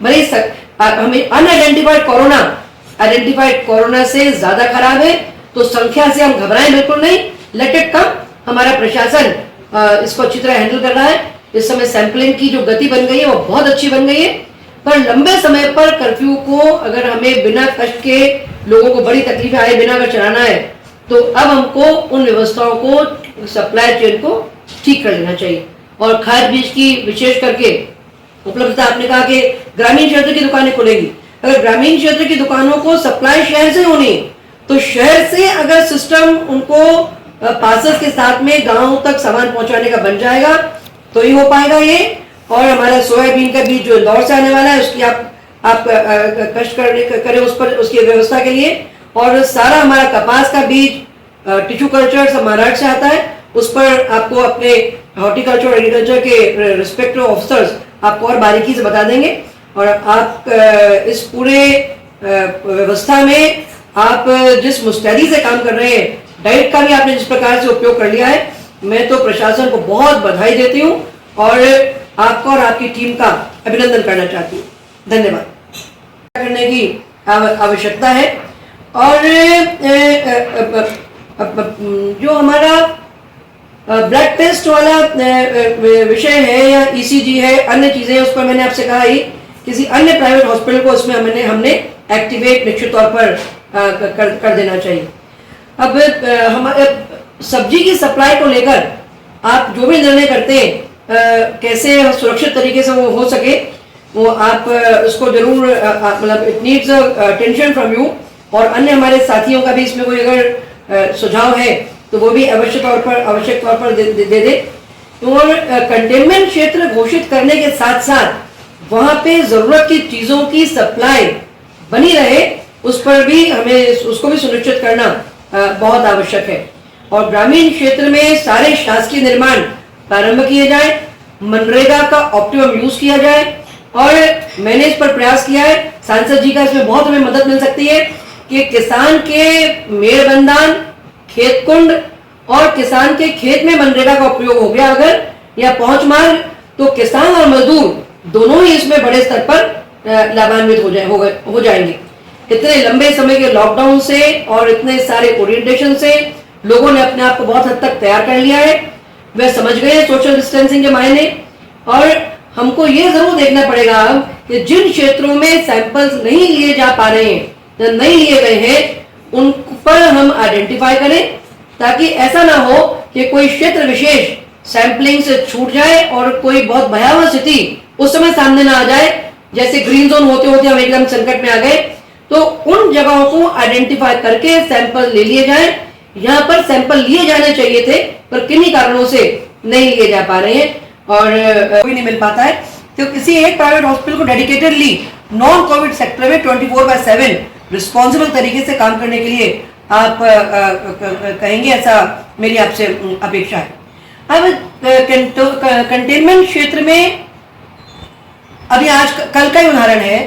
भले हमें identified corona से ज्यादा खराब है, तो संख्या से हम घबराएं बिल्कुल नहीं, लेट इट कम। हमारा प्रशासन इसको अच्छी तरह हैंडल कर रहा है। इस समय सैंपलिंग की जो गति बन गई है वो बहुत अच्छी बन गई है, पर लंबे समय पर कर्फ्यू को अगर हमें बिना कष्ट के, लोगों को बड़ी तकलीफें आए बिना अगर चलाना है, तो अब हमको उन व्यवस्थाओं को, सप्लाई चेन को ठीक कर लेना चाहिए। और खाद बीज की विशेष करके उपलब्धता, आपने कहा कि ग्रामीण क्षेत्र की दुकानें खुलेंगी, अगर ग्रामीण क्षेत्र की दुकानों को सप्लाई शहर से होनी है, तो शहर से अगर सिस्टम उनको पासेस के साथ में गांव तक सामान पहुंचाने का बन जाएगा तो ही हो पाएगा ये। और हमारा सोयाबीन का बीज जो इंदौर से आने वाला है, उसकी आप कष्ट करें उस पर, उसकी व्यवस्था के लिए। और सारा हमारा कपास का बीज टिश्यू कल्चर से महाराष्ट्र से आता है, उस पर आपको अपने हॉर्टिकल्चर एग्रीकल्चर के रिस्पेक्टिव ऑफिसर्स आपको और बारीकी से बता देंगे। और आप इस पूरे व्यवस्था में आप जिस मुस्तैदी से काम कर रहे हैं, डाइट का भी आपने जिस प्रकार से उपयोग कर लिया है, मैं तो प्रशासन को बहुत बधाई देती हूँ और आपको और आपकी टीम का अभिनंदन करना चाहती हूँ। धन्यवाद। करने की आवश्यकता है। और जो हमारा ब्लड टेस्ट वाला विषय है या ईसीजी है, अन्य चीजें, उस पर मैंने आपसे कहा ही किसी अन्य प्राइवेट हॉस्पिटल को उसमें हमने एक्टिवेट निश्चित तौर पर कर देना चाहिए। अब हमारे सब्जी की सप्लाई को लेकर आप जो भी निर्णय करते हैं, कैसे सुरक्षित तरीके से वो हो सके, वो आप उसको जरूर, मतलब it needs attention from you. और अन्य हमारे साथियों का भी इसमें कोई अगर सुझाव है तो वो भी आवश्यक तौर पर दे दे। और कंटेनमेंट क्षेत्र घोषित करने के साथ साथ वहां पे जरूरत की चीजों की सप्लाई बनी रहे, उस पर भी हमें उसको भी सुनिश्चित करना बहुत आवश्यक है। और ग्रामीण क्षेत्र में सारे शासकीय निर्माण प्रारंभ किए जाए, मनरेगा का ऑप्टिमम यूज किया जाए। और मैंने इस पर प्रयास किया है, सांसद जी का इसमें बहुत हमें मदद मिल सकती है कि किसान के मेड़बंधान, खेत कुंड और किसान के खेत में मनरेगा का उपयोग हो गया अगर, या पहुंच मार्ग, तो किसान और मजदूर दोनों ही इसमें बड़े स्तर पर लाभान्वित हो जाएंगे। इतने लंबे समय के लॉकडाउन से और इतने सारे ओरिएंटेशन से लोगों ने अपने आप को बहुत हद तक तैयार कर लिया है, वे समझ गए सोशल डिस्टेंसिंग के मायने। और हमको ये जरूर देखना पड़ेगा कि जिन क्षेत्रों में सैंपल्स नहीं लिए जा पा रहे हैं या नहीं लिए गए हैं, उन पर हम आइडेंटिफाई करें, ताकि ऐसा ना हो कि कोई क्षेत्र विशेष सैंपलिंग से छूट जाए और कोई बहुत भयावह स्थिति उस समय सामने ना आ जाए, जैसे ग्रीन जोन होते होते हम एकदम संकट में आ गए। तो उन जगहों को आइडेंटिफाई करके सैंपल ले लिए जाए। यहाँ पर सैंपल लिए जाने चाहिए थे, पर किन्हीं कारणों से नहीं लिए जा पा रहे हैं और कोई नहीं मिल पाता है। तो किसी एक प्राइवेट हॉस्पिटल को डेडिकेटेडली नॉन कोविड सेक्टर में 24/7 रिस्पॉन्सिबल तरीके से काम करने के लिए आप कहेंगे, ऐसा मेरी आपसे अपेक्षा है। अब कंटेनमेंट क्षेत्र में अभी आज कल का ही उदाहरण है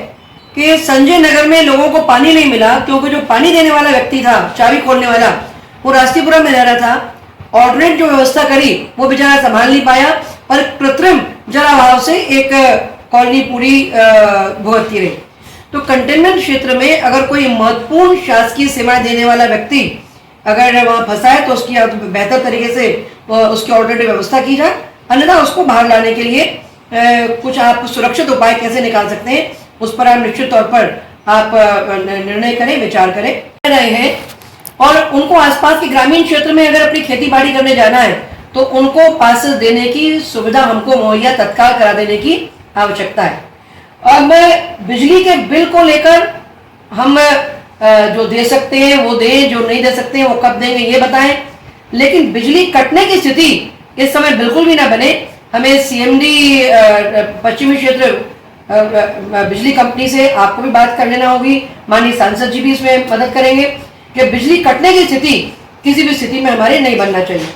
कि संजय नगर में लोगों को पानी नहीं मिला, क्योंकि जो पानी देने वाला व्यक्ति था, चाबी खोलने वाला, वो राष्ट्रीयपुरम में रह रहा था। ऑर्डिनेट जो व्यवस्था करी वो बेचारा संभाल नहीं पाया और कृत्रिम जलाभाव से एक कॉलोनी पूरी भुगतती रही। तो कंटेनमेंट क्षेत्र में अगर कोई महत्वपूर्ण शासकीय सेवाएं देने वाला व्यक्ति अगर वहां फंसा है तो उसकी बेहतर तरीके से उसकी ऑर्डिनेट व्यवस्था की जाए, अन्यथा उसको बाहर लाने के लिए कुछ आप सुरक्षित उपाय कैसे निकाल सकते हैं, उस पर आप निश्चित तौर पर आप निर्णय करें, विचार करें रहे हैं। और उनको आसपास के ग्रामीण क्षेत्र में अगर अपनी खेती बाड़ी करने जाना है तो उनको पासेस देने की सुविधा हमको मुहैया तत्काल करा देने की आवश्यकता है। अब बिजली के बिल को लेकर हम जो दे सकते हैं वो दें, जो नहीं दे सकते हैं वो कब देंगे ये बताएं, लेकिन बिजली कटने की स्थिति इस समय बिल्कुल भी ना बने। हमें सीएमडी पश्चिमी क्षेत्र बिजली कंपनी से आपको भी बात कर लेना होगी, माननीय सांसद जी भी इसमें मदद करेंगे कि बिजली कटने की स्थिति किसी भी स्थिति में हमारे नहीं बनना चाहिए।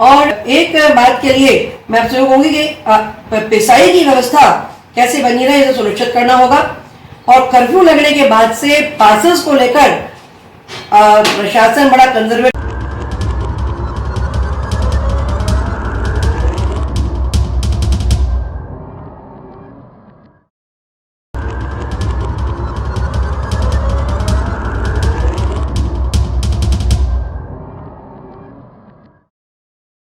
और एक बात के लिए मैं आपसे कहूंगी कि पिसाई की व्यवस्था कैसे बनी रहे इसे सुनिश्चित करना होगा। और कर्फ्यू लगने के बाद से पासेस को लेकर प्रशासन बड़ा कंजर्वेटिव